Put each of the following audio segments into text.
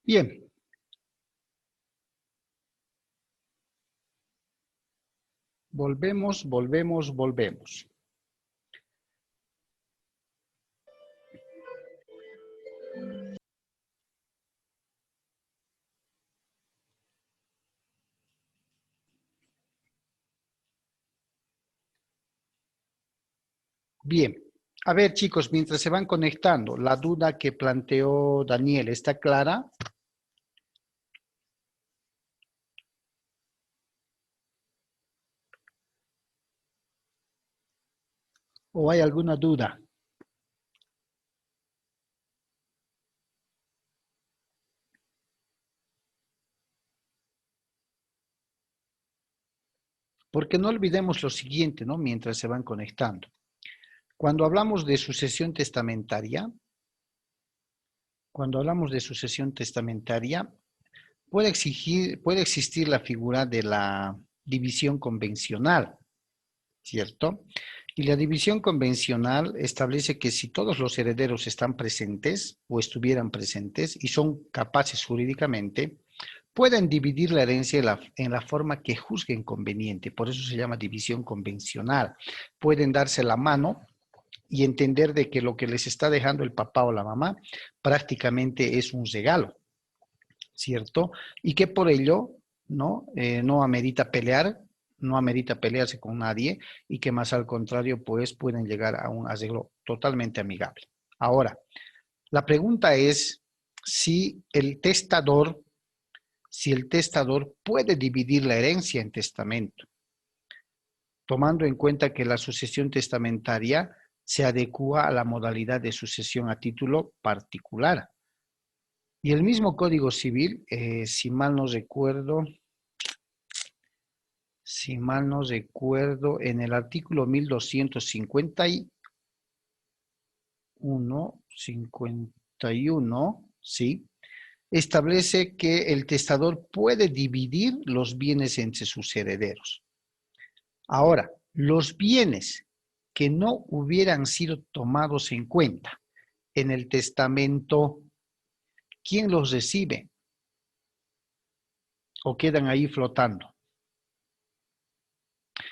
Bien. Volvemos. Bien. A ver, chicos, mientras se van conectando, la duda que planteó Daniel, ¿está clara? ¿O hay alguna duda? Porque no olvidemos lo siguiente, ¿no? Mientras se van conectando. Cuando hablamos de sucesión testamentaria, puede existir la figura de la división convencional, ¿cierto? Y la división convencional establece que si todos los herederos están presentes o estuvieran presentes y son capaces jurídicamente, pueden dividir la herencia en la forma que juzguen conveniente. Por eso se llama división convencional. Pueden darse la mano y entender de que lo que les está dejando el papá o la mamá prácticamente es un regalo, ¿cierto? Y que por ello no amerita pelear, no amerita pelearse con nadie y que más al contrario, pues pueden llegar a un arreglo totalmente amigable. Ahora, la pregunta es si el testador puede dividir la herencia en testamento, tomando en cuenta que la sucesión testamentaria se adecua a la modalidad de sucesión a título particular. Y el mismo Código Civil, si mal no recuerdo, en el artículo 1251, ¿sí? Establece que el testador puede dividir los bienes entre sus herederos. Ahora, los bienes que no hubieran sido tomados en cuenta en el testamento, ¿quién los recibe? ¿O quedan ahí flotando?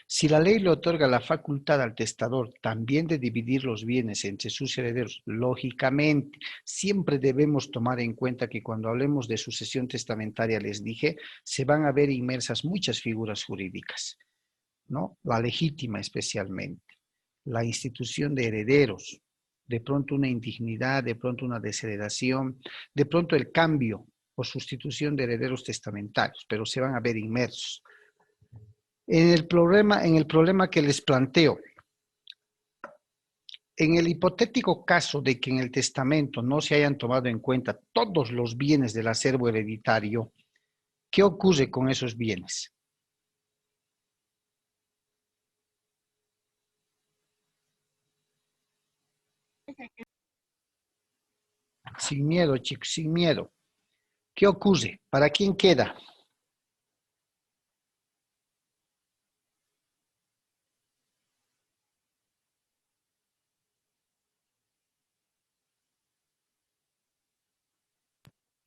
Si la ley le otorga la facultad al testador también de dividir los bienes entre sus herederos, lógicamente, siempre debemos tomar en cuenta que cuando hablemos de sucesión testamentaria, les dije, se van a ver inmersas muchas figuras jurídicas, ¿no? La legítima especialmente, la institución de herederos, de pronto una indignidad, de pronto una desheredación, de pronto el cambio o sustitución de herederos testamentarios, pero se van a ver inmersos. En el problema que les planteo, en el hipotético caso de que en el testamento no se hayan tomado en cuenta todos los bienes del acervo hereditario, ¿qué ocurre con esos bienes? Sin miedo, chicos, sin miedo. ¿Qué ocurre? ¿Para quién queda?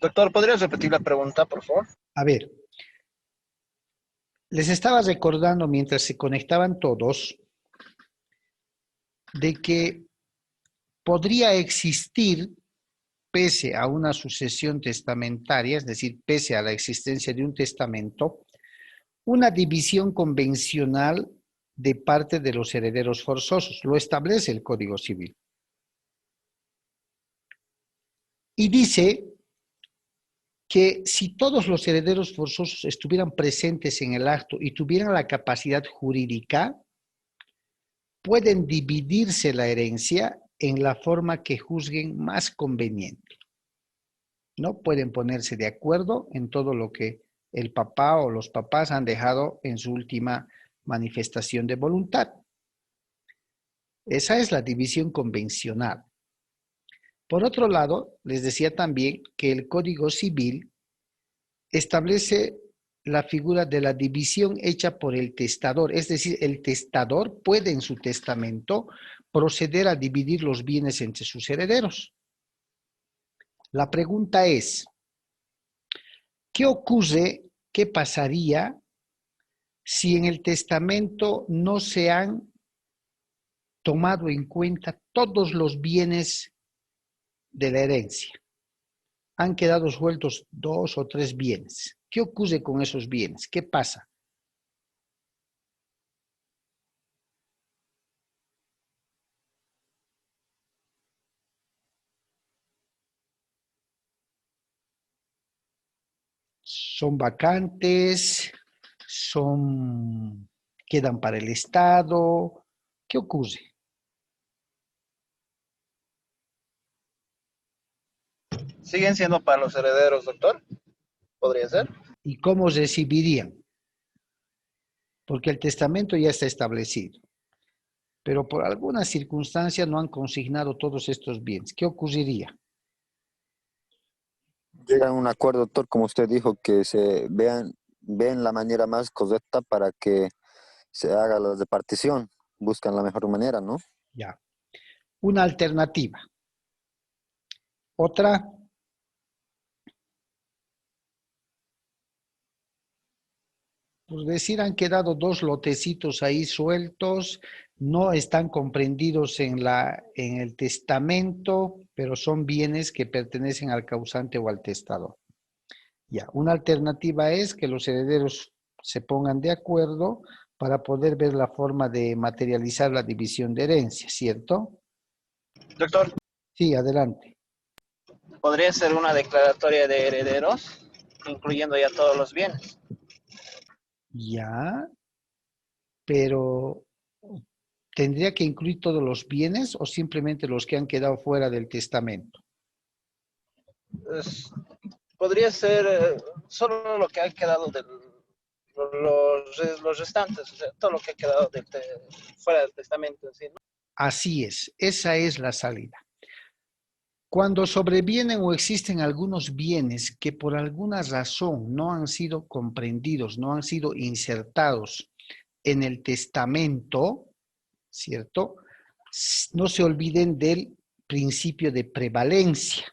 Doctor, ¿podrías repetir la pregunta, por favor? A ver, les estaba recordando mientras se conectaban todos de que podría existir, pese a una sucesión testamentaria, es decir, pese a la existencia de un testamento, una división convencional de parte de los herederos forzosos. Lo establece el Código Civil. Y dice que si todos los herederos forzosos estuvieran presentes en el acto y tuvieran la capacidad jurídica, pueden dividirse la herencia en la forma que juzguen más conveniente. ¿No? Pueden ponerse de acuerdo en todo lo que el papá o los papás han dejado en su última manifestación de voluntad. Esa es la división convencional. Por otro lado, les decía también que el Código Civil establece la figura de la división hecha por el testador, es decir, el testador puede en su testamento proceder a dividir los bienes entre sus herederos. La pregunta es, ¿Qué ocurre? ¿Qué pasaría si en el testamento no se han tomado en cuenta todos los bienes de la herencia? Han quedado sueltos 2 o 3 bienes. ¿Qué ocurre con esos bienes? ¿Qué pasa? Son vacantes, quedan para el Estado. ¿Qué ocurre? ¿Siguen siendo para los herederos, doctor? ¿Podría ser? ¿Y cómo recibirían? Porque el testamento ya está establecido, pero por alguna circunstancia no han consignado todos estos bienes. ¿Qué ocurriría? Llegan a un acuerdo, doctor, como usted dijo, que ven la manera más correcta para que se haga la repartición. Buscan la mejor manera, ¿no? Ya. Una alternativa. Otra, por decir, han quedado 2 lotecitos ahí sueltos, no están comprendidos en el testamento, pero son bienes que pertenecen al causante o al testador. Ya, una alternativa es que los herederos se pongan de acuerdo para poder ver la forma de materializar la división de herencia, ¿cierto? Doctor, Sí, adelante. ¿podría ser una declaratoria de herederos, incluyendo ya todos los bienes? Ya, pero ¿tendría que incluir todos los bienes o simplemente los que han quedado fuera del testamento? Es- Podría ser solo lo que ha quedado los restantes, o sea, todo lo que ha quedado fuera del testamento en sí, ¿no? Así es, esa es la salida. Cuando sobrevienen o existen algunos bienes que por alguna razón no han sido comprendidos, no han sido insertados en el testamento, ¿cierto? No se olviden del principio de prevalencia.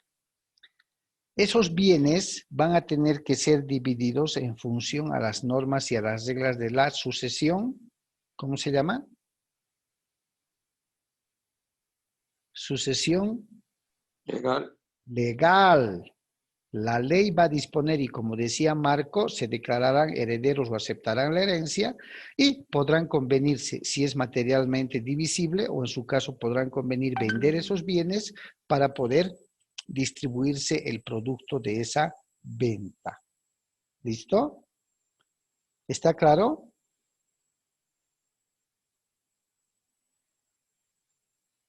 Esos bienes van a tener que ser divididos en función a las normas y a las reglas de la sucesión. ¿Cómo se llama? Sucesión Legal. legal. La ley va a disponer y, como decía Marco, se declararán herederos o aceptarán la herencia y podrán convenirse si es materialmente divisible o en su caso podrán convenir vender esos bienes para poder distribuirse el producto de esa venta. ¿Listo? ¿Está claro?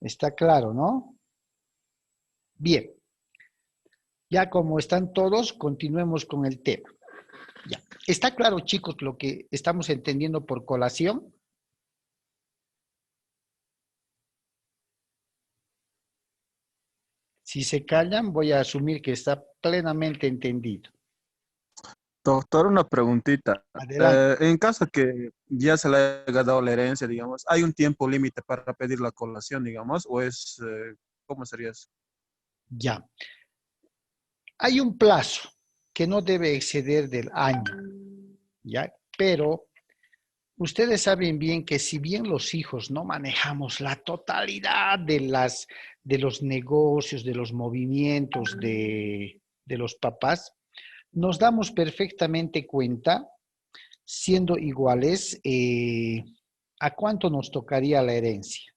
Está claro, ¿no? Bien. Ya como están todos, continuemos con el tema. Ya. ¿Está claro, chicos, lo que estamos entendiendo por colación? Si se callan, voy a asumir que está plenamente entendido. Doctor, una preguntita. Adelante. En caso que ya se le haya dado la herencia, digamos, ¿hay un tiempo límite para pedir la colación, digamos? ¿O es, cómo sería eso? Ya. Hay un plazo que no debe exceder del año, ¿ya? Pero ustedes saben bien que si bien los hijos no manejamos la totalidad de los negocios, de los movimientos de los papás, nos damos perfectamente cuenta, siendo iguales, a cuánto nos tocaría la herencia.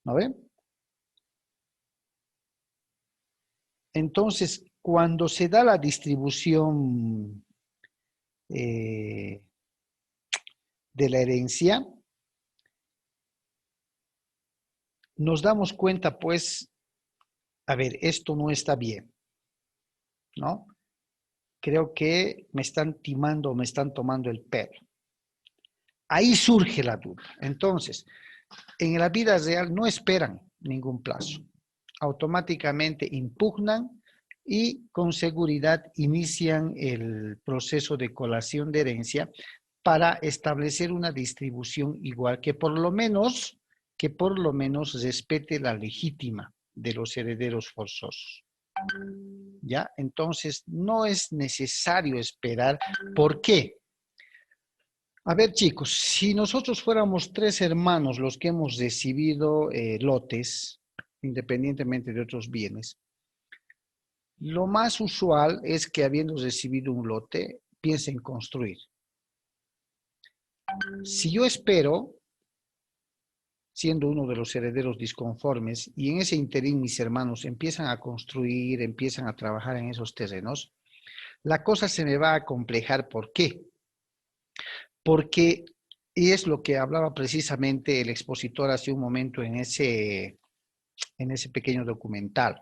¿No ven? Entonces, cuando se da la distribución de la herencia, nos damos cuenta, pues, a ver, esto no está bien, ¿no? Creo que me están timando, me están tomando el pelo. Ahí surge la duda. Entonces, en la vida real no esperan ningún plazo. Automáticamente impugnan y con seguridad inician el proceso de colación de herencia para establecer una distribución igual que por lo menos respete la legítima de los herederos forzosos. ¿Ya? Entonces, no es necesario esperar. ¿Por qué? A ver, chicos, si nosotros fuéramos 3 hermanos los que hemos recibido lotes, independientemente de otros bienes, lo más usual es que habiendo recibido un lote, piensen construir. Si yo espero, siendo uno de los herederos disconformes, y en ese interín mis hermanos empiezan a construir, empiezan a trabajar en esos terrenos, la cosa se me va a acomplejar. ¿Por qué? Porque, y es lo que hablaba precisamente el expositor hace un momento en ese pequeño documental,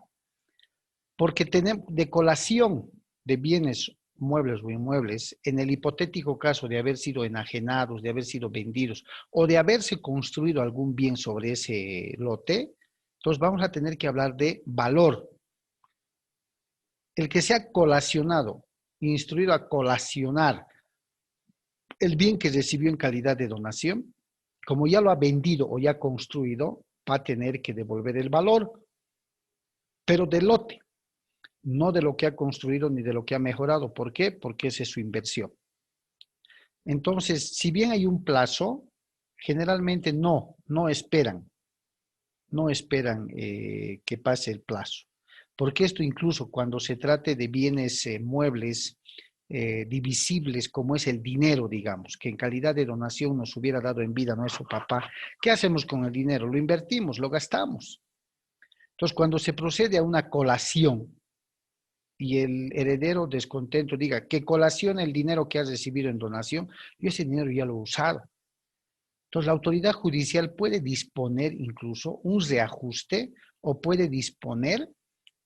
porque tenemos de colación de bienes muebles o inmuebles, en el hipotético caso de haber sido enajenados, de haber sido vendidos o de haberse construido algún bien sobre ese lote, entonces vamos a tener que hablar de valor. El que sea colacionado, instruido a colacionar el bien que recibió en calidad de donación, como ya lo ha vendido o ya construido, va a tener que devolver el valor, pero del lote, no de lo que ha construido ni de lo que ha mejorado. ¿Por qué? Porque esa es su inversión. Entonces, si bien hay un plazo, generalmente no esperan que pase el plazo. Porque esto incluso cuando se trate de bienes muebles divisibles, como es el dinero, digamos, que en calidad de donación nos hubiera dado en vida nuestro papá, ¿qué hacemos con el dinero? Lo invertimos, lo gastamos. Entonces, cuando se procede a una colación y el heredero descontento diga que colaciona el dinero que has recibido en donación, yo ese dinero ya lo he usado. Entonces, la autoridad judicial puede disponer incluso un reajuste o puede disponer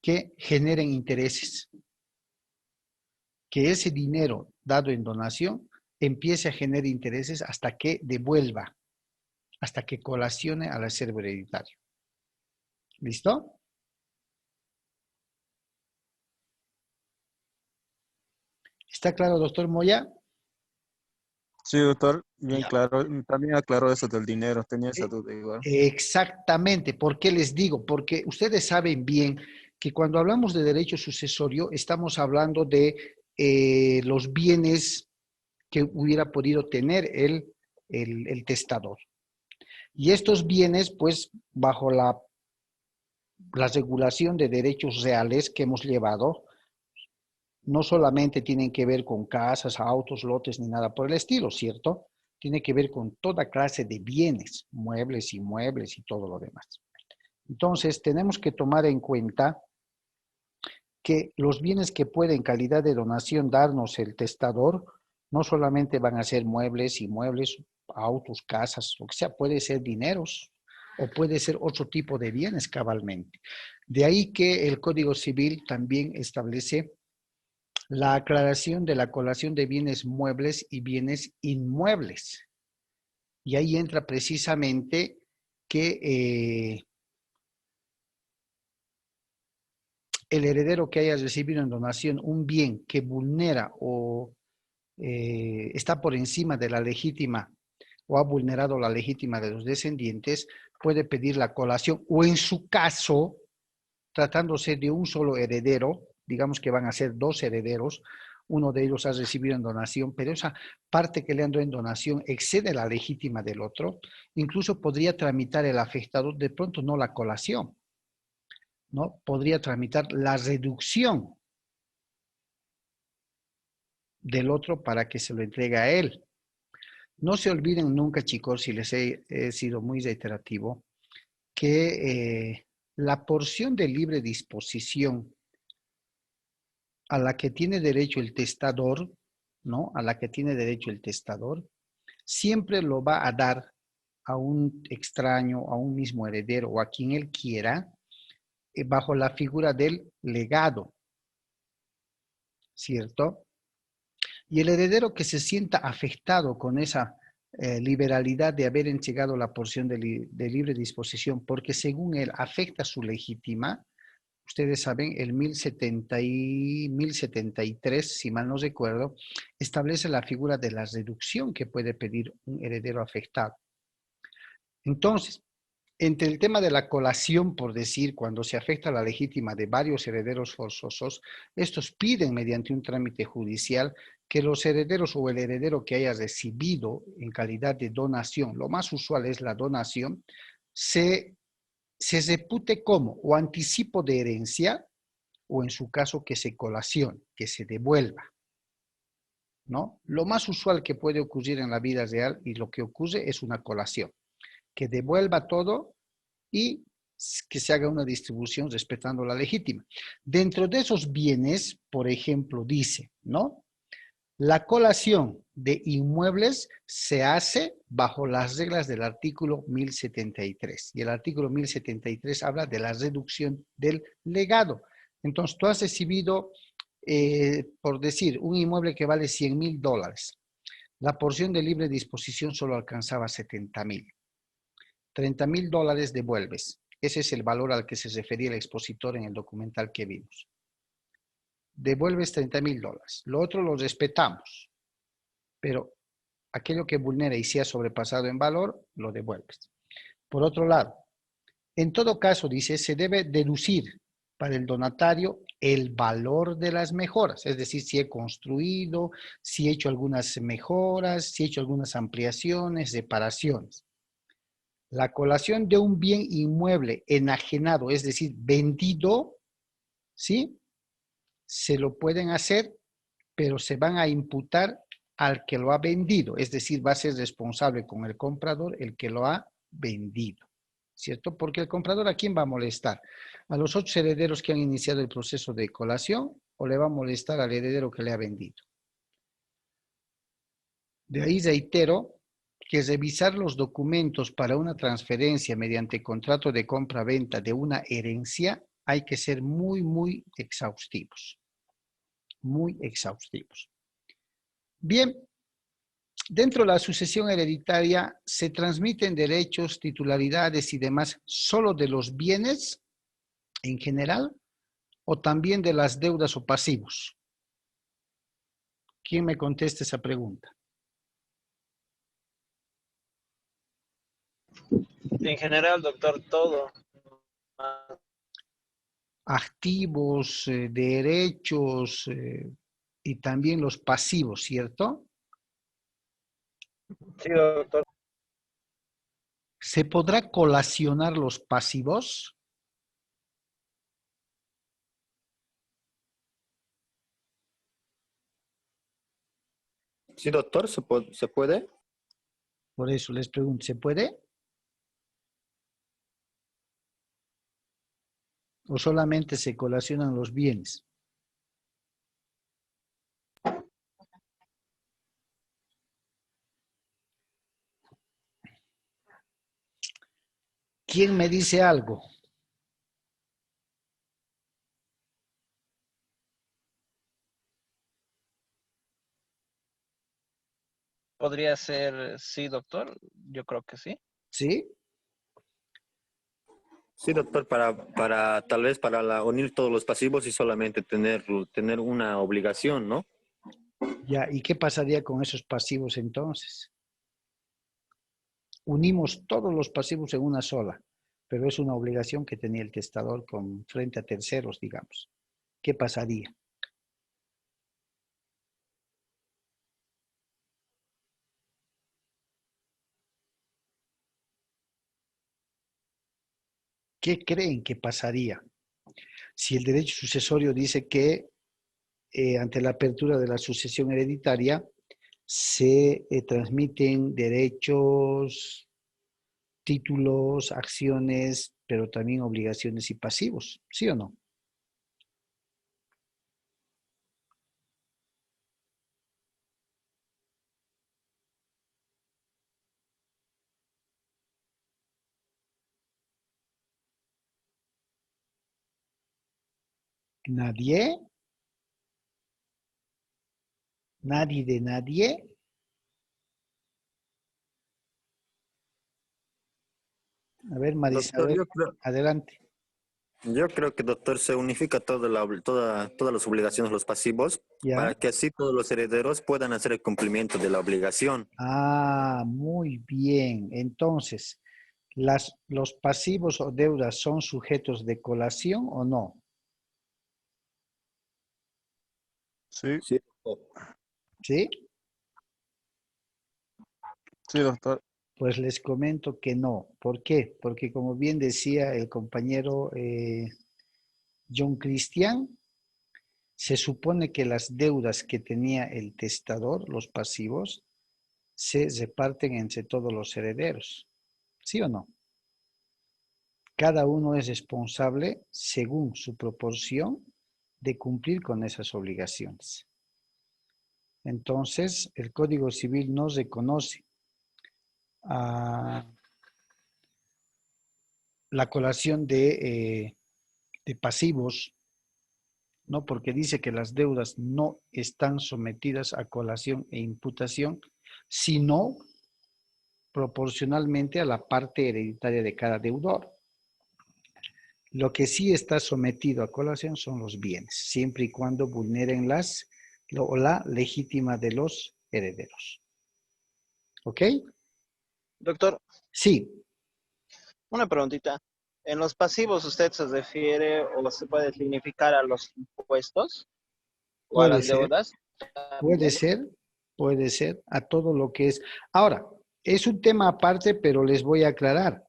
que generen intereses, que ese dinero dado en donación empiece a generar intereses hasta que devuelva, hasta que colacione al acervo hereditario. ¿Listo? ¿Está claro, doctor Moya? Sí, doctor, bien Ya. claro. También aclaró eso del dinero, tenía esa duda igual. Exactamente. ¿Por qué les digo? Porque ustedes saben bien que cuando hablamos de derecho sucesorio estamos hablando de los bienes que hubiera podido tener el testador. Y estos bienes, pues, bajo la regulación de derechos reales que hemos llevado, no solamente tienen que ver con casas, autos, lotes, ni nada por el estilo, ¿cierto? Tiene que ver con toda clase de bienes, muebles, inmuebles y todo lo demás. Entonces, tenemos que tomar en cuenta que los bienes que puede en calidad de donación darnos el testador, no solamente van a ser muebles, inmuebles, autos, casas, lo que sea, puede ser dineros o puede ser otro tipo de bienes cabalmente. De ahí que el Código Civil también establece la aclaración de la colación de bienes muebles y bienes inmuebles. Y ahí entra precisamente que el heredero que haya recibido en donación un bien que vulnera o está por encima de la legítima o ha vulnerado la legítima de los descendientes, puede pedir la colación o en su caso, tratándose de un solo heredero, digamos que van a ser 2 herederos, uno de ellos ha recibido en donación, pero esa parte que le han dado en donación excede la legítima del otro, incluso podría tramitar el afectado, de pronto no la colación, ¿no? Podría tramitar la reducción del otro para que se lo entregue a él. No se olviden nunca, chicos, si les he sido muy reiterativo, que la porción de libre disposición a la que tiene derecho el testador, ¿no? A la que tiene derecho el testador, siempre lo va a dar a un extraño, a un mismo heredero o a quien él quiera, bajo la figura del legado, ¿cierto? Y el heredero que se sienta afectado con esa liberalidad de haber entregado la porción de libre disposición, porque según él afecta su legítima, ustedes saben, el 1073, si mal no recuerdo, establece la figura de la reducción que puede pedir un heredero afectado. Entonces, entre el tema de la colación, por decir, cuando se afecta la legítima de varios herederos forzosos, estos piden mediante un trámite judicial que los herederos o el heredero que haya recibido en calidad de donación, lo más usual es la donación, se repute como o anticipo de herencia o en su caso que se colacione, que se devuelva, ¿no? Lo más usual que puede ocurrir en la vida real y lo que ocurre es una colación, que devuelva todo y que se haga una distribución respetando la legítima. Dentro de esos bienes, por ejemplo, dice, ¿no? La colación de inmuebles se hace bajo las reglas del artículo 1073. Y el artículo 1073 habla de la reducción del legado. Entonces, tú has recibido, por decir, un inmueble que vale $100,000. La porción de libre disposición solo alcanzaba 70,000. $30,000 devuelves. Ese es el valor al que se refería el expositor en el documental que vimos. Devuelves $30,000. Lo otro lo respetamos, pero aquello que vulnera y sea sobrepasado en valor, lo devuelves. Por otro lado, en todo caso, dice, se debe deducir para el donatario el valor de las mejoras, es decir, si he construido, si he hecho algunas mejoras, si he hecho algunas ampliaciones, reparaciones. La colación de un bien inmueble enajenado, es decir, vendido, ¿sí? Se lo pueden hacer, pero se van a imputar al que lo ha vendido, es decir, va a ser responsable con el comprador el que lo ha vendido, ¿cierto? Porque el comprador, ¿a quién va a molestar? ¿A los otros herederos que han iniciado el proceso de colación o le va a molestar al heredero que le ha vendido? De ahí reitero que revisar los documentos para una transferencia mediante contrato de compra-venta de una herencia hay que ser muy, muy exhaustivos. Muy exhaustivos. Bien, dentro de la sucesión hereditaria se transmiten derechos, titularidades y demás solo de los bienes en general o también de las deudas o pasivos. ¿Quién me contesta esa pregunta? En general, doctor, todo. Activos, derechos y también los pasivos, ¿cierto? Sí, doctor. ¿Se podrá colacionar los pasivos? Sí, doctor, se puede. Por eso les pregunto, ¿se puede? ¿O solamente se colacionan los bienes? ¿Quién me dice algo? ¿Podría ser sí, doctor? Yo creo que sí. ¿Sí? Sí, doctor, para tal vez unir todos los pasivos y solamente tener una obligación, ¿no? Ya, ¿y qué pasaría con esos pasivos entonces? Unimos todos los pasivos en una sola, pero es una obligación que tenía el testador frente a terceros, digamos. ¿Qué pasaría? ¿Qué creen que pasaría si el derecho sucesorio dice que ante la apertura de la sucesión hereditaria se transmiten derechos, títulos, acciones, pero también obligaciones y pasivos? ¿Sí o no? ¿Nadie? ¿Nadie de nadie? A ver, Doctor, Marisabel, adelante. yo creo que, doctor, se unifica todas las obligaciones, los pasivos, ¿Ya? para que así todos los herederos puedan hacer el cumplimiento de la obligación. Ah, muy bien. Entonces, ¿Los pasivos o deudas son sujetos de colación o no? Sí, Sí, doctor. ¿Sí? sí, doctor. Pues les comento que no. ¿Por qué? Porque como bien decía el compañero John Christian, se supone que las deudas que tenía el testador, los pasivos, se reparten entre todos los herederos. ¿Sí o no? Cada uno es responsable, según su proporción, de cumplir con esas obligaciones. Entonces, el Código Civil no reconoce la colación de pasivos, ¿no? Porque dice que las deudas no están sometidas a colación e imputación, sino proporcionalmente a la parte hereditaria de cada deudor. Lo que sí está sometido a colación son los bienes, siempre y cuando vulneren la legítima de los herederos. ¿Ok? Doctor, Sí, una preguntita. ¿En los pasivos usted se refiere o se puede significar a los impuestos o a puede las ser, deudas puede también? ser, puede ser a todo lo que es. Ahora, es un tema aparte, pero les voy a aclarar.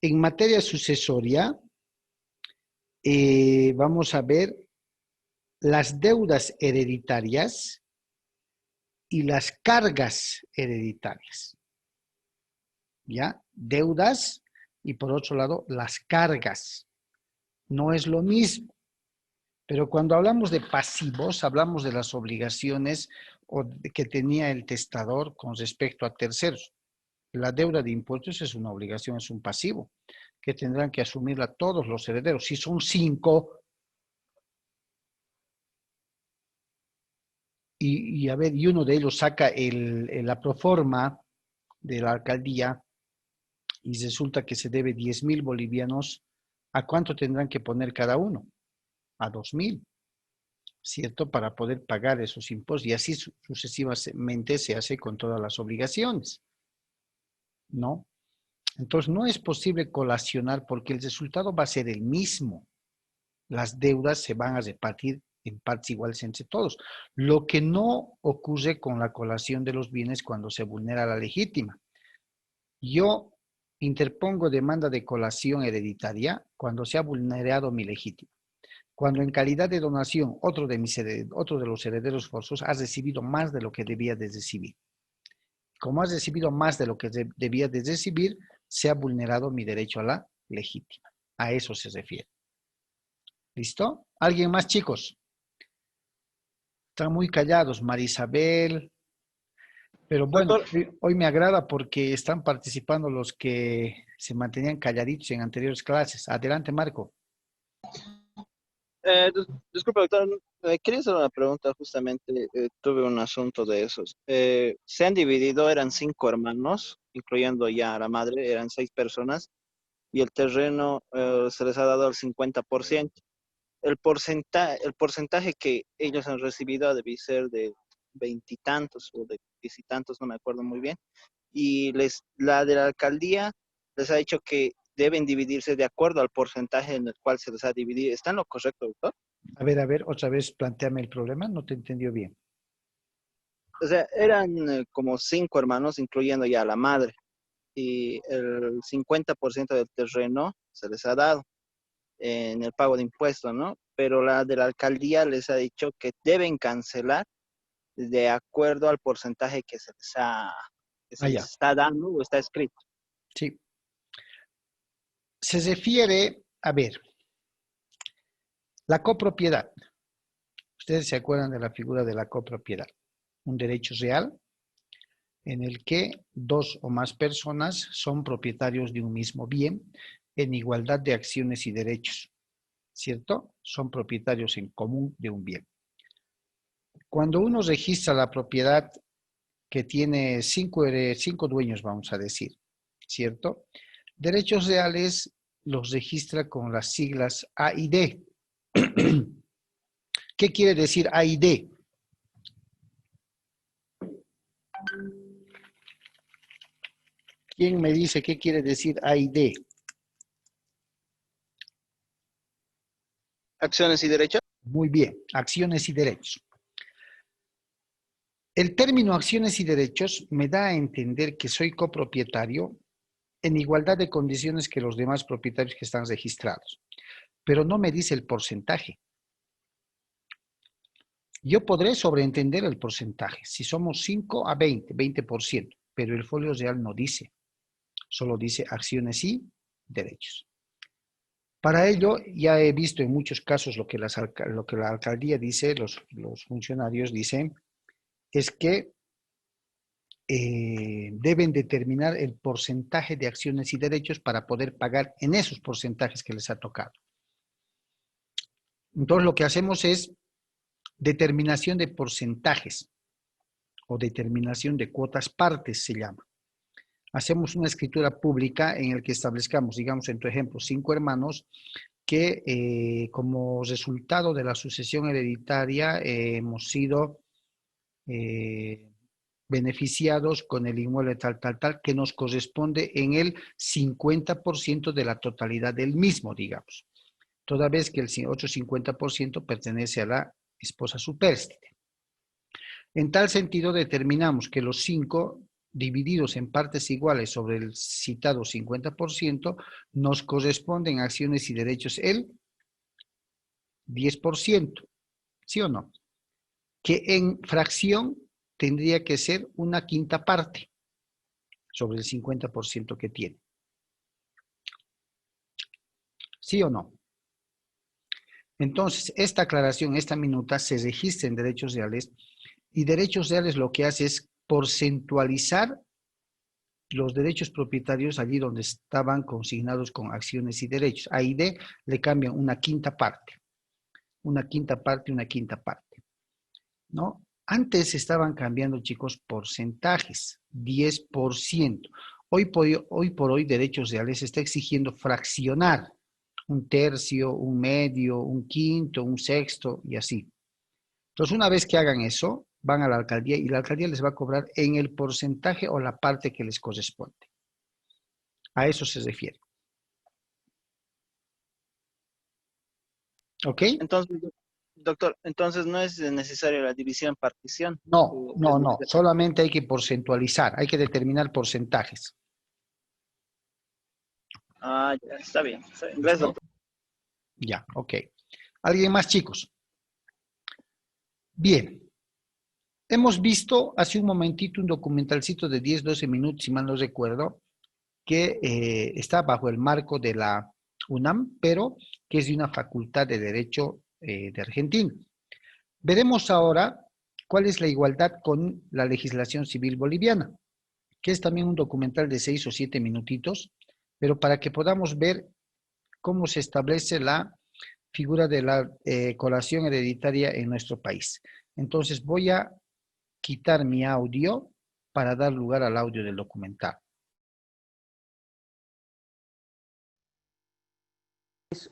En materia sucesoria, vamos a ver las deudas hereditarias y las cargas hereditarias. ¿Ya? Deudas y por otro lado las cargas. No es lo mismo, pero cuando hablamos de pasivos, hablamos de las obligaciones que tenía el testador con respecto a terceros. La deuda de impuestos es una obligación, es un pasivo, que tendrán que asumirla todos los herederos. Si son 5, y a ver, y uno de ellos saca la proforma de la alcaldía y resulta que se debe 10,000 bolivianos, ¿a cuánto tendrán que poner cada uno? A 2,000, ¿cierto? Para poder pagar esos impuestos y así sucesivamente se hace con todas las obligaciones, ¿no? Entonces no es posible colacionar porque el resultado va a ser el mismo. Las deudas se van a repartir en partes iguales entre todos. Lo que no ocurre con la colación de los bienes cuando se vulnera la legítima. Yo interpongo demanda de colación hereditaria cuando se ha vulnerado mi legítima. Cuando en calidad de donación otro de los herederos forzosos ha recibido más de lo que debía de recibir. Como ha recibido más de lo que debía de recibir, se ha vulnerado mi derecho a la legítima. A eso se refiere. ¿Listo? ¿Alguien más, chicos? Están muy callados, Marisabel. Pero bueno, Doctor, hoy me agrada porque están participando los que se mantenían calladitos en anteriores clases. Adelante, Marco. disculpe, doctor, quería hacer una pregunta justamente, tuve un asunto de esos. Se han dividido, eran 5 hermanos, incluyendo ya a la madre, eran 6 personas, y el terreno se les ha dado al 50%. El porcentaje que ellos han recibido debe ser de veintitantos o de diez y tantos, no me acuerdo muy bien. Y la de la alcaldía les ha dicho que deben dividirse de acuerdo al porcentaje en el cual se les ha dividido. ¿Está en lo correcto, doctor? A ver, otra vez planteame el problema, no te entendió bien. O sea, eran como 5 hermanos, incluyendo ya a la madre, y el 50% del terreno se les ha dado en el pago de impuestos, ¿no? Pero la de la alcaldía les ha dicho que deben cancelar de acuerdo al porcentaje que Ah, se les ya, está dando o está escrito. sí. Se refiere, a ver, la copropiedad. Ustedes se acuerdan de la figura de la copropiedad. Un derecho real en el que dos o más personas son propietarios de un mismo bien en igualdad de acciones y derechos, ¿cierto? Son propietarios en común de un bien. Cuando uno registra la propiedad que tiene cinco dueños, vamos a decir, ¿cierto? Derechos reales los registra con las siglas A y D. ¿Qué quiere decir A y D? ¿Quién me dice qué quiere decir A y D? Acciones y derechos. Muy bien, acciones y derechos. El término acciones y derechos me da a entender que soy copropietario en igualdad de condiciones que los demás propietarios que están registrados, pero no me dice el porcentaje. Yo podré sobreentender el porcentaje, si somos 5 a 20, 20%, pero el folio real no dice, solo dice acciones y derechos. Para ello, ya he visto en muchos casos lo que la alcaldía dice, los funcionarios dicen, es que deben determinar el porcentaje de acciones y derechos para poder pagar en esos porcentajes que les ha tocado. Entonces, lo que hacemos es determinación de porcentajes o determinación de cuotas partes, se llama. Hacemos una escritura pública en el que establezcamos, digamos, en tu ejemplo, 5 hermanos que como resultado de la sucesión hereditaria hemos sido beneficiados con el inmueble tal, que nos corresponde en el 50% de la totalidad del mismo, digamos. Toda vez que el otro 50% pertenece a la esposa supérstite. En tal sentido, determinamos que los 5 divididos en partes iguales sobre el citado 50%, nos corresponden acciones y derechos el 10%, ¿sí o no? Que en fracción tendría que ser una quinta parte sobre el 50% que tiene. ¿Sí o no? Entonces, esta aclaración, esta minuta, se registra en derechos reales y derechos reales lo que hace es porcentualizar los derechos propietarios allí donde estaban consignados con acciones y derechos. A y D le cambian una quinta parte, una quinta parte, una quinta parte, ¿no? Antes estaban cambiando, chicos, porcentajes, 10%. Hoy por hoy, derechos reales está exigiendo fraccionar un tercio, un medio, un quinto, un sexto y así. Entonces, una vez que hagan eso, van a la alcaldía y la alcaldía les va a cobrar en el porcentaje o la parte que les corresponde. A eso se refiere. ¿Ok? Entonces, doctor, entonces no es necesaria la división partición. No, solamente hay que porcentualizar, hay que determinar porcentajes. Ah, ya, está bien. Gracias, doctor. Ya, ok. ¿Alguien más, chicos? Bien. Hemos visto hace un momentito un documentalcito de 10, 12 minutos, si mal no recuerdo, que está bajo el marco de la UNAM, pero que es de una facultad de Derecho de Argentina. Veremos ahora cuál es la igualdad con la legislación civil boliviana, que es también un documental de 6 o 7 minutitos, pero para que podamos ver cómo se establece la figura de la colación hereditaria en nuestro país. Entonces voy a quitar mi audio para dar lugar al audio del documental.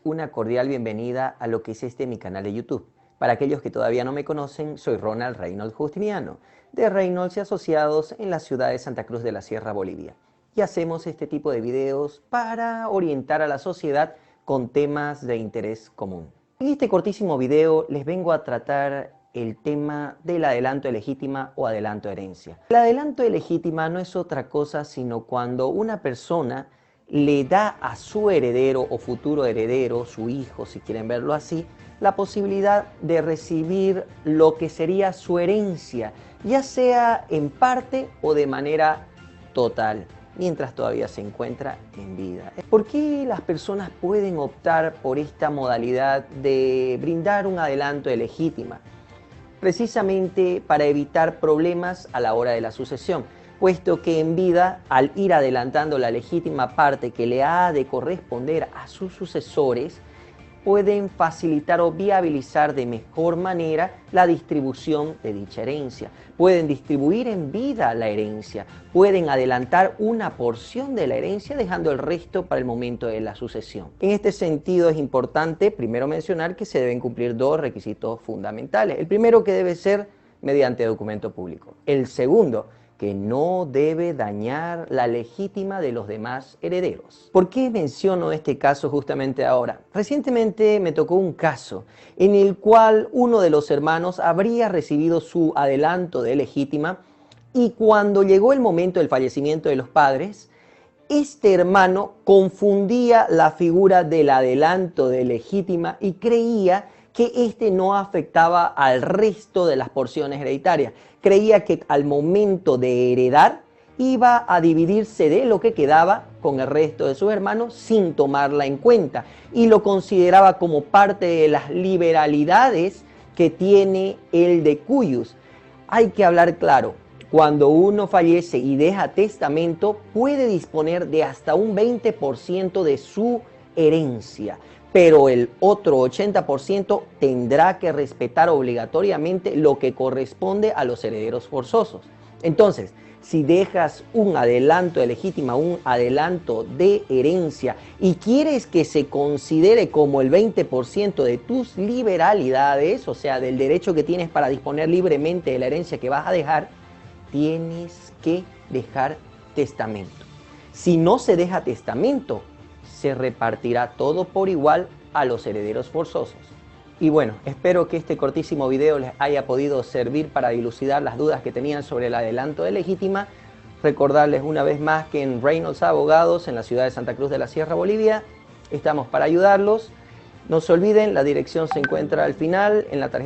Una cordial bienvenida a lo que es mi canal de YouTube. Para aquellos que todavía no me conocen, soy Ronald Reynolds Justiniano, de Reynolds y Asociados en la ciudad de Santa Cruz de la Sierra, Bolivia. Y hacemos este tipo de videos para orientar a la sociedad con temas de interés común. En este cortísimo video les vengo a tratar el tema del adelanto de legítima o adelanto de herencia. El adelanto de legítima no es otra cosa sino cuando una persona le da a su heredero o futuro heredero, su hijo, si quieren verlo así, la posibilidad de recibir lo que sería su herencia, ya sea en parte o de manera total, mientras todavía se encuentra en vida. ¿Por qué las personas pueden optar por esta modalidad de brindar un adelanto de legítima? Precisamente para evitar problemas a la hora de la sucesión, puesto que en vida, al ir adelantando la legítima parte que le ha de corresponder a sus sucesores, pueden facilitar o viabilizar de mejor manera la distribución de dicha herencia. Pueden distribuir en vida la herencia, pueden adelantar una porción de la herencia dejando el resto para el momento de la sucesión. En este sentido es importante primero mencionar que se deben cumplir 2 requisitos fundamentales. El primero, que debe ser mediante documento público. El segundo, que no debe dañar la legítima de los demás herederos. ¿Por qué menciono este caso justamente ahora? Recientemente me tocó un caso en el cual uno de los hermanos habría recibido su adelanto de legítima y cuando llegó el momento del fallecimiento de los padres, este hermano confundía la figura del adelanto de legítima y creía que este no afectaba al resto de las porciones hereditarias. Creía que al momento de heredar iba a dividirse de lo que quedaba con el resto de sus hermanos sin tomarla en cuenta y lo consideraba como parte de las liberalidades que tiene el decuyus. Hay que hablar claro. Cuando uno fallece y deja testamento, puede disponer de hasta un 20% de su herencia, pero el otro 80% tendrá que respetar obligatoriamente lo que corresponde a los herederos forzosos. Entonces, si dejas un adelanto de legítima, un adelanto de herencia y quieres que se considere como el 20% de tus liberalidades, o sea, del derecho que tienes para disponer libremente de la herencia que vas a dejar, tienes que dejar testamento. Si no se deja testamento, se repartirá todo por igual a los herederos forzosos. Y bueno, espero que este cortísimo video les haya podido servir para dilucidar las dudas que tenían sobre el adelanto de legítima. Recordarles una vez más que en Reynolds Abogados, en la ciudad de Santa Cruz de la Sierra, Bolivia, estamos para ayudarlos. No se olviden, la dirección se encuentra al final en la tarjeta.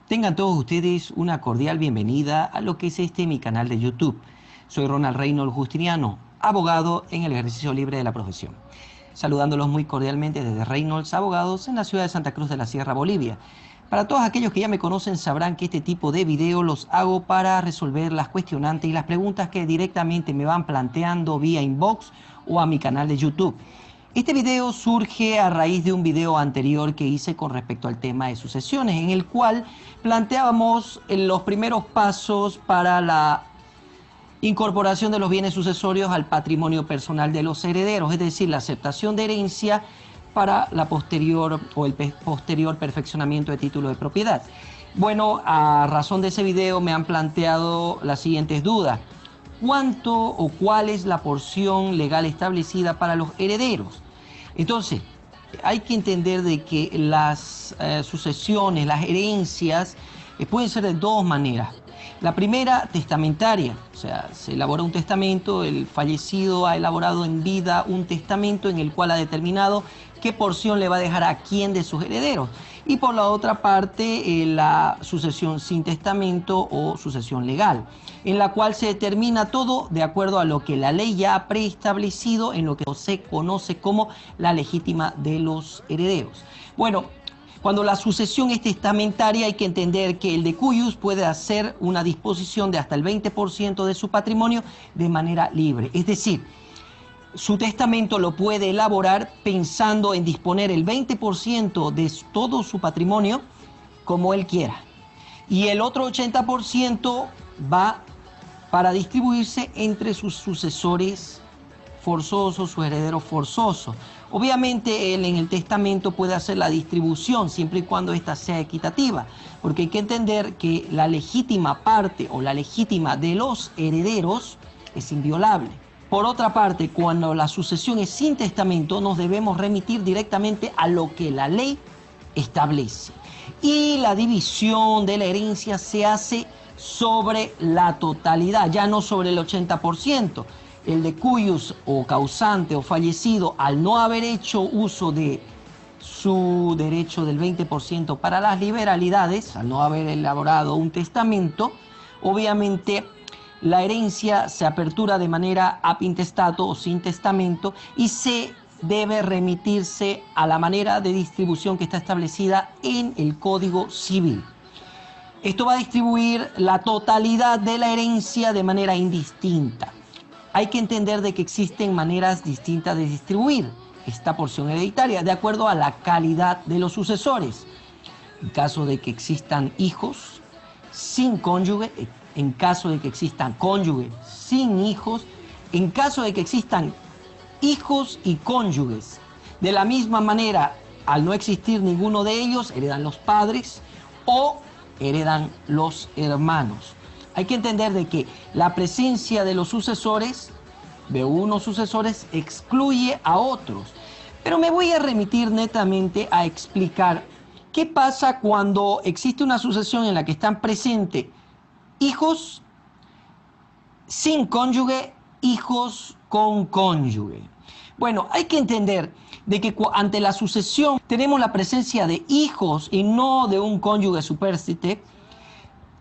Tengan todos ustedes una cordial bienvenida a lo que es mi canal de YouTube. Soy Ronald Reynolds Justiniano, abogado en el ejercicio libre de la profesión. Saludándolos muy cordialmente desde Reynolds Abogados en la ciudad de Santa Cruz de la Sierra, Bolivia. Para todos aquellos que ya me conocen sabrán que este tipo de video los hago para resolver las cuestionantes y las preguntas que directamente me van planteando vía inbox o a mi canal de YouTube. Este video surge a raíz de un video anterior que hice con respecto al tema de sucesiones, en el cual planteábamos los primeros pasos para la incorporación de los bienes sucesorios al patrimonio personal de los herederos, es decir, la aceptación de herencia para la posterior o el posterior perfeccionamiento de título de propiedad. Bueno, a razón de ese video me han planteado las siguientes dudas. ¿Cuánto o cuál es la porción legal establecida para los herederos? Entonces, hay que entender de que las sucesiones, las herencias, pueden ser de dos maneras. La primera, testamentaria, o sea, se elabora un testamento, el fallecido ha elaborado en vida un testamento en el cual ha determinado qué porción le va a dejar a quién de sus herederos. Y por la otra parte, la sucesión sin testamento o sucesión legal, en la cual se determina todo de acuerdo a lo que la ley ya ha preestablecido en lo que se conoce como la legítima de los herederos. Bueno, cuando la sucesión es testamentaria hay que entender que el decuyus puede hacer una disposición de hasta el 20% de su patrimonio de manera libre. Es decir, su testamento lo puede elaborar pensando en disponer el 20% de todo su patrimonio como él quiera. Y el otro 80% va para distribuirse entre sus sucesores forzosos, sus herederos forzosos. Obviamente él en el testamento puede hacer la distribución siempre y cuando ésta sea equitativa, porque hay que entender que la legítima parte o la legítima de los herederos es inviolable. Por otra parte, cuando la sucesión es sin testamento, nos debemos remitir directamente a lo que la ley establece. Y la división de la herencia se hace sobre la totalidad, ya no sobre el 80%. El decuyus o causante o fallecido, al no haber hecho uso de su derecho del 20% para las liberalidades, al no haber elaborado un testamento, obviamente la herencia se apertura de manera ab intestato o sin testamento y se debe remitirse a la manera de distribución que está establecida en el Código Civil. Esto va a distribuir la totalidad de la herencia de manera indistinta. Hay que entender de que existen maneras distintas de distribuir esta porción hereditaria de acuerdo a la calidad de los sucesores. En caso de que existan hijos, sin cónyuge, en caso de que existan cónyuges sin hijos, en caso de que existan hijos y cónyuges. De la misma manera, al no existir ninguno de ellos, heredan los padres o heredan los hermanos. Hay que entender de que la presencia de los sucesores, de unos sucesores, excluye a otros. Pero me voy a remitir netamente a explicar qué pasa cuando existe una sucesión en la que están presentes hijos sin cónyuge, hijos con cónyuge. Bueno, hay que entender de que ante la sucesión tenemos la presencia de hijos y no de un cónyuge supérstite.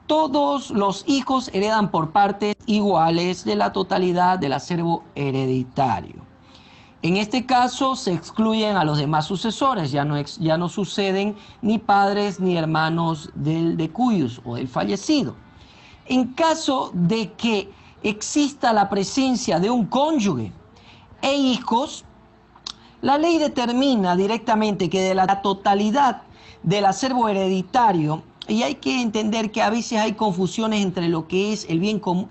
Todos los hijos heredan por partes iguales de la totalidad del acervo hereditario. En este caso se excluyen a los demás sucesores, ya no suceden ni padres ni hermanos del decuyus o del fallecido. En caso de que exista la presencia de un cónyuge e hijos, la ley determina directamente que de la totalidad del acervo hereditario, y hay que entender que a veces hay confusiones entre lo que es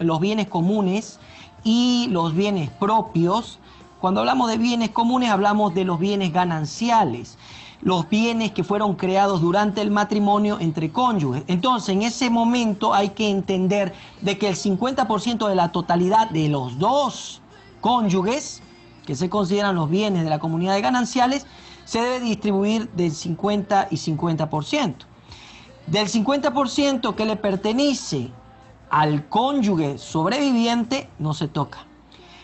los bienes comunes y los bienes propios. Cuando hablamos de bienes comunes hablamos de los bienes gananciales, los bienes que fueron creados durante el matrimonio entre cónyuges. Entonces, en ese momento hay que entender de que el 50% de la totalidad de los dos cónyuges, que se consideran los bienes de la comunidad de gananciales, se debe distribuir del 50 y 50%. Del 50% que le pertenece al cónyuge sobreviviente no se toca.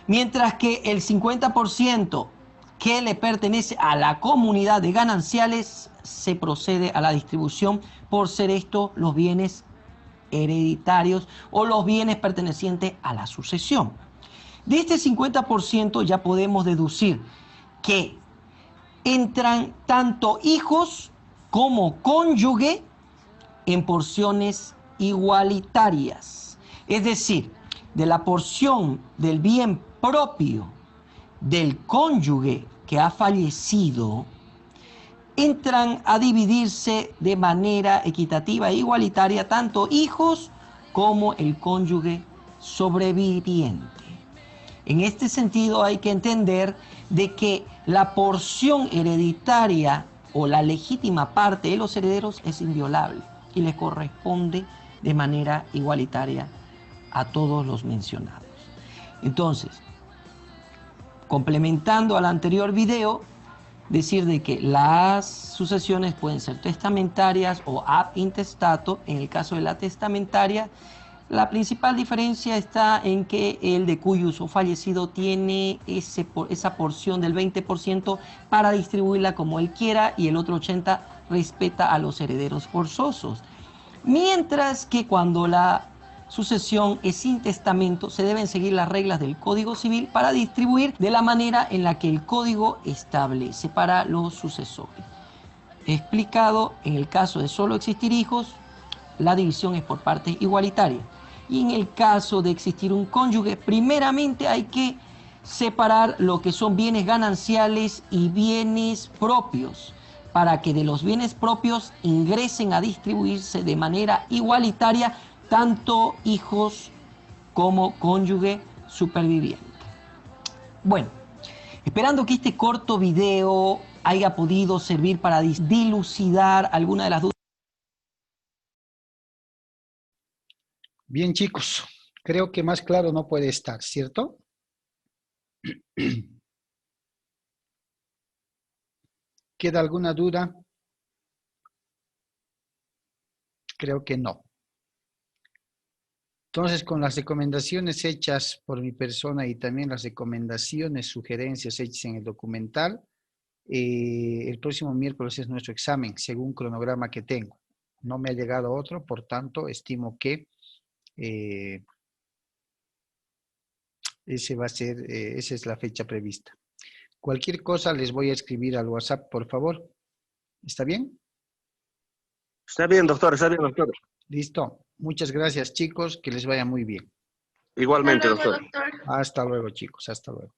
Mientras que el 50% que le pertenece a la comunidad de gananciales se procede a la distribución por ser estos los bienes hereditarios o los bienes pertenecientes a la sucesión. De este 50% ya podemos deducir que entran tanto hijos como cónyuge en porciones igualitarias. Es decir, de la porción del bien propio del cónyuge que ha fallecido, entran a dividirse de manera equitativa e igualitaria tanto hijos como el cónyuge sobreviviente. En este sentido hay que entender de que la porción hereditaria o la legítima parte de los herederos es inviolable y les corresponde de manera igualitaria a todos los mencionados. Entonces, complementando al anterior video, decir de que las sucesiones pueden ser testamentarias o ab intestato. En el caso de la testamentaria, la principal diferencia está en que el decuyus o fallecido tiene esa porción del 20% para distribuirla como él quiera y el otro 80% respeta a los herederos forzosos. Mientras que cuando la sucesión es sin testamento, se deben seguir las reglas del Código Civil para distribuir de la manera en la que el Código establece para los sucesores. He explicado, en el caso de solo existir hijos, la división es por partes igualitaria. Y en el caso de existir un cónyuge, primeramente hay que separar lo que son bienes gananciales y bienes propios, para que de los bienes propios ingresen a distribuirse de manera igualitaria tanto hijos como cónyuge superviviente. Bueno, esperando que este corto video haya podido servir para dilucidar alguna de las dudas. Bien, chicos, creo que más claro no puede estar, ¿cierto? ¿Queda alguna duda? Creo que no. Entonces, con las recomendaciones hechas por mi persona y también las recomendaciones, sugerencias hechas en el documental, el próximo miércoles es nuestro examen, según cronograma que tengo. No me ha llegado otro, por tanto, estimo que esa es la fecha prevista. Cualquier cosa les voy a escribir al WhatsApp, por favor. ¿Está bien? Está bien, doctor, está bien, doctor. Listo. Muchas gracias, chicos. Que les vaya muy bien. Igualmente, doctor. Hasta luego, chicos. Hasta luego.